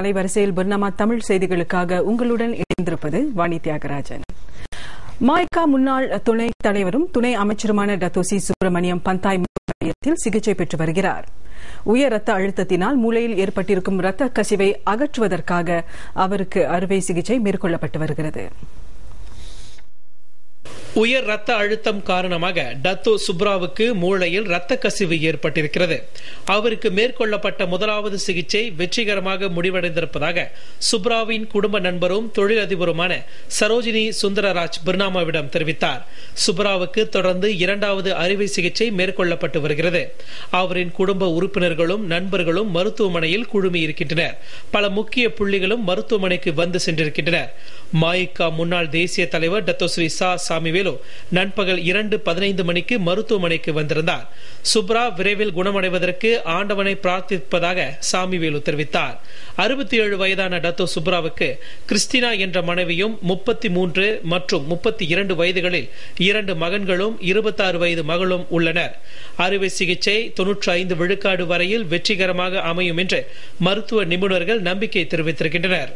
அலைவரிசையில் பர்னாமா தமிழ் செய்திகளுக்காக உங்களுடன் இணைந்திருப்பது வாணி தியாகராஜன். மாய்கா முன்னாள் துணைத் தலைவரும் துணை அமைச்சருமான டத்தோசி சுப்பிரமணியம் பந்தாய் மையத்தில் சிகிச்சை பெற்று வருகிறார். உயர் ரத்த அழுத்தத்தினால் மூளையில் ஏற்பட்டிருக்கும் ரத்த கசிவை அகற்றுவதற்காக அவருக்கு அறுவை சிகிச்சை மேற்கொள்ளப்பட்டு வருகிறது. உயர் ரத்த அழுத்தம் காரணமாக டத்தோ சுப்ராவுக்கு மூளையில் ரத்த கசிவு ஏற்பட்டிருக்கிறது. அவருக்கு மேற்கொள்ளப்பட்ட முதலாவது சிகிச்சை வெற்றிகரமாக முடிவடைந்திருப்பதாக சுப்ராவின் குடும்ப நண்பரும் தொழிலதிபருமான சரோஜினி சுந்தரராஜ் பர்னாமாவிடம் தெரிவித்தார். சுப்ராவுக்கு தொடர்ந்து இரண்டாவது அறுவை சிகிச்சை மேற்கொள்ளப்பட்டு வருகிறது. அவரின் குடும்ப உறுப்பினர்களும் நண்பர்களும் மருத்துவமனையில் குழுமி இருக்கின்றனர். பல முக்கிய புள்ளிகளும் மருத்துவமனைக்கு வந்து சென்றிருக்கின்றனர். மாயிகா முன்னாள் தேசிய தலைவர் டத்தோ ஸ்ரீ சா சாமிவேலு நண்பகல் 2:15 மணிக்கு மருத்துவமனைக்கு வந்திருந்தார். சுப்ரா விரைவில் குணமடைவதற்கு ஆண்டவனை பிரார்த்திப்பதாக சாமிவேலு தெரிவித்தார். 67 வயதான டத்தோ சுப்ராவுக்கு கிறிஸ்டினா என்ற மனைவியும் 33 மற்றும் 32 வயதுகளில் 2 மகன்களும் 26 வயது மகளும் உள்ளனர். அறுவை சிகிச்சை 95 விழுக்காடு வரையில் வெற்றிகரமாக அமையும் என்று மருத்துவ நிபுணர்கள் நம்பிக்கை தெரிவித்திருக்கின்றனர்.